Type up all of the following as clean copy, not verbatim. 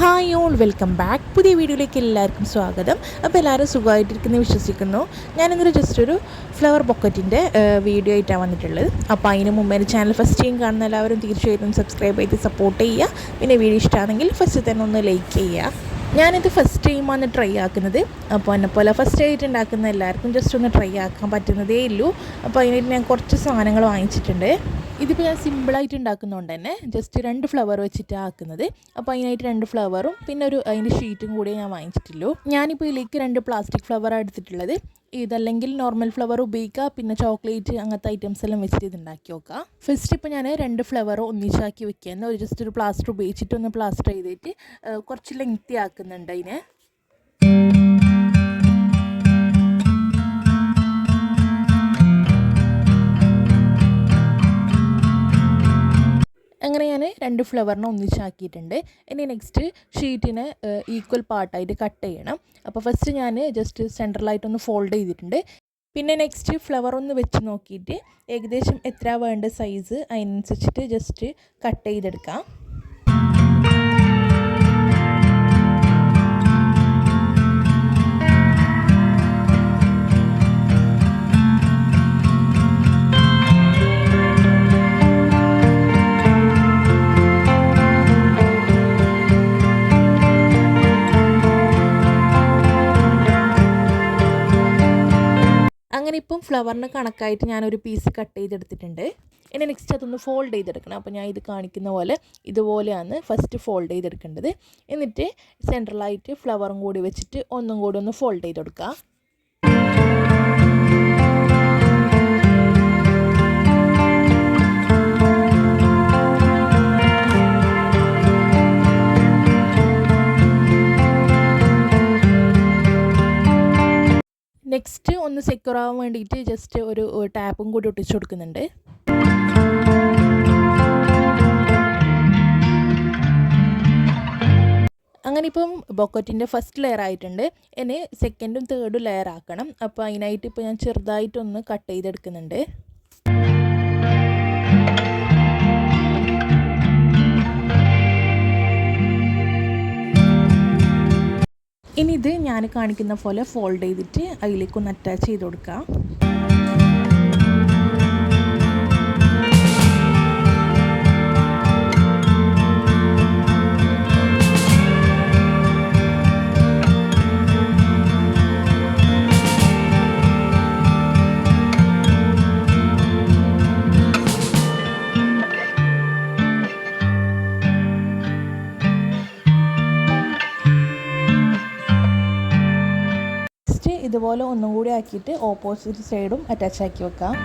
Hi all welcome back. പുതിയ വീഡിയോയിലേക്ക് എല്ലാവർക്കും സ്വാഗതം. അപ്പോൾ എല്ലാവരും സുഖമായിട്ടിരിക്കുന്നു വിശ്വസിക്കുന്നു. ഞാനിന്നൊരു ജസ്റ്റ് ഒരു ഫ്ലവർ ബൊക്കറ്റിൻ്റെ വീഡിയോ ആയിട്ടാണ് വന്നിട്ടുള്ളത്. അപ്പോൾ അതിന് മുമ്പ് എൻ്റെ ചാനൽ ഫസ്റ്റ് ടൈം കാണുന്ന എല്ലാവരും തീർച്ചയായിട്ടും സബ്സ്ക്രൈബ് ചെയ്ത് സപ്പോർട്ട് ചെയ്യുക. പിന്നെ വീഡിയോ ഇഷ്ടമാണെങ്കിൽ ഫസ്റ്റ് തന്നെ ഒന്ന് ലൈക്ക് ചെയ്യുക. ഞാനിത് ഫസ്റ്റ് ടൈമാണ് ട്രൈ ആക്കുന്നത്. അപ്പോൾ എന്നെപ്പോലെ ഫസ്റ്റ് ആയിട്ട് ഉണ്ടാക്കുന്ന എല്ലാവർക്കും ജസ്റ്റ് ഒന്ന് ട്രൈ ആക്കാൻ പറ്റുന്നതേ ഉള്ളൂ. അപ്പോൾ അതിനായിട്ട് ഞാൻ കുറച്ച് സാധനങ്ങൾ വാങ്ങിച്ചിട്ടുണ്ട്. ഇതിപ്പോൾ ഞാൻ സിമ്പിളായിട്ട് ഉണ്ടാക്കുന്നതുകൊണ്ട് തന്നെ ജസ്റ്റ് 2 ഫ്ലവർ വെച്ചിട്ടാണ് ആക്കുന്നത്. അപ്പോൾ അതിനായിട്ട് 2 ഫ്ലവറും പിന്നെ അതിൻ്റെ ഷീറ്റും കൂടി ഞാൻ വാങ്ങിച്ചിട്ടുള്ളൂ. ഞാനിപ്പോൾ ഇതിലേക്ക് 2 പ്ലാസ്റ്റിക് ഫ്ലവറാണ് എടുത്തിട്ടുള്ളത്. ഇതല്ലെങ്കിൽ നോർമൽ ഫ്ലവർ ഉപയോഗിക്കുക, പിന്നെ ചോക്ലേറ്റ് അങ്ങനത്തെ ഐറ്റംസ് എല്ലാം വെച്ചിട്ട് ഇത് ഉണ്ടാക്കി നോക്കുക. ഫസ്റ്റ് ഇപ്പോൾ ഞാൻ 2 ഫ്ലവർ ഒന്നിച്ചാക്കി വെക്കുക. ജസ്റ്റ് ഒരു പ്ലാസ്റ്റർ ഉപയോഗിച്ചിട്ട് ഒന്ന് പ്ലാസ്റ്റർ ചെയ്തിട്ട് കുറച്ച് ലെങ്തി ആക്കുന്നുണ്ട് അതിനെ. അങ്ങനെ ഞാൻ 2 ഫ്ലവറിനെ ഒന്നിച്ചാക്കിയിട്ടുണ്ട്. ഇനി നെക്സ്റ്റ് ഷീറ്റിനെ ഈക്വൽ പാർട്ടായിട്ട് കട്ട് ചെയ്യണം. അപ്പോൾ ഫസ്റ്റ് ഞാൻ ജസ്റ്റ് സെൻട്രലായിട്ടൊന്ന് ഫോൾഡ് ചെയ്തിട്ടുണ്ട്. പിന്നെ നെക്സ്റ്റ് ഫ്ലവർ ഒന്ന് വെച്ച് നോക്കിയിട്ട് ഏകദേശം എത്ര വേണ്ട സൈസ് അതിനനുസരിച്ചിട്ട് ജസ്റ്റ് കട്ട് ചെയ്തെടുക്കാം. അങ്ങനെ ഇപ്പം ഫ്ലവറിന് കണക്കായിട്ട് ഞാനൊരു പീസ് കട്ട് ചെയ്തെടുത്തിട്ടുണ്ട്. ഇനി നെക്സ്റ്റ് അതൊന്ന് ഫോൾഡ് ചെയ്തെടുക്കണം. അപ്പോൾ ഞാൻ ഇത് കാണിക്കുന്ന പോലെ ഇതുപോലെയാണ് ഫസ്റ്റ് ഫോൾഡ് ചെയ്തെടുക്കേണ്ടത്. എന്നിട്ട് സെൻട്രലായിട്ട് ഫ്ലവറും കൂടി വെച്ചിട്ട് ഒന്നും കൂടി ഒന്ന് ഫോൾഡ് ചെയ്തെടുക്കുക. നെക്സ്റ്റ് ഒന്ന് സെക്യൂർ ആവാൻ വേണ്ടിയിട്ട് ജസ്റ്റ് ഒരു ടാപ്പും കൂടി ഒട്ടിച്ചു കൊടുക്കുന്നുണ്ട്. അങ്ങനെ ഇപ്പം ബൊക്കറ്റിൻ്റെ ഫസ്റ്റ് ലെയർ ആയിട്ടുണ്ട്. ഇനി സെക്കൻഡും തേർഡും ലെയർ ആക്കണം. അപ്പോൾ അതിനായിട്ട് ഇപ്പോൾ ഞാൻ ചെറുതായിട്ടൊന്ന് കട്ട് ചെയ്തെടുക്കുന്നുണ്ട്. ഇനി ഇത് ഞാൻ കാണിക്കുന്ന പോലെ ഫോൾഡ് ചെയ്തിട്ട് അതിലേക്കൊന്ന് അറ്റാച്ച് ചെയ്ത് കൊടുക്കുക. ഇതുപോലെ ഒന്നും കൂടി ആക്കിയിട്ട് ഓപ്പോസിറ്റ് സൈഡും അറ്റാച്ച് ആക്കി വെക്കാം.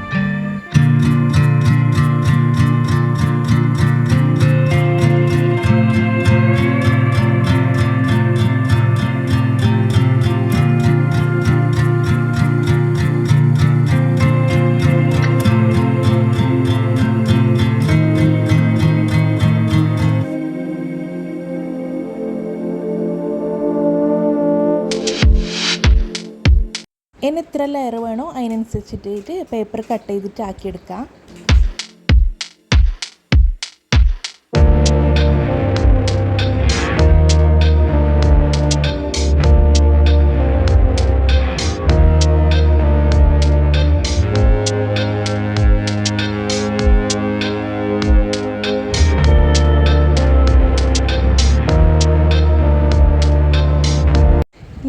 ഇനി എത്ര ലെയർ വേണോ അതിനനുസരിച്ചിട്ട് പേപ്പർ കട്ട് ചെയ്തിട്ട് ആക്കിയെടുക്കാം.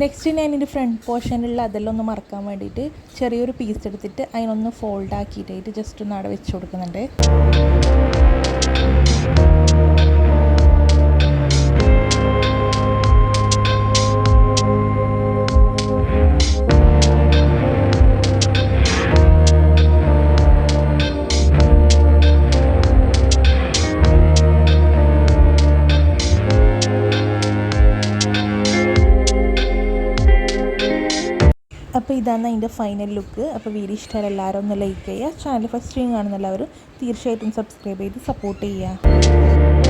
നെക്സ്റ്റ് ഞാൻ ഇതിൻ്റെ ഫ്രണ്ട് പോർഷനിലുള്ള അതെല്ലാം ഒന്ന് മറക്കാൻ വേണ്ടിയിട്ട് ചെറിയൊരു പീസ് എടുത്തിട്ട് അതിനൊന്ന് ഫോൾഡ് ആക്കിയിട്ടായിട്ട് ജസ്റ്റ് ഒന്ന് അവിടെ വെച്ച് കൊടുക്കുന്നുണ്ട്. അപ്പോൾ ഇതാണ് അതിൻ്റെ ഫൈനൽ ലുക്ക്. അപ്പോൾ വീഡിയോ ഇഷ്ടമായാൽ എല്ലാവരും ഒന്ന് ലൈക്ക് ചെയ്യുക. ചാനൽ ഫസ്റ്റ് ടൈം കാണുന്ന എല്ലാവരും തീർച്ചയായിട്ടും സബ്സ്ക്രൈബ് ചെയ്ത് സപ്പോർട്ട് ചെയ്യുക.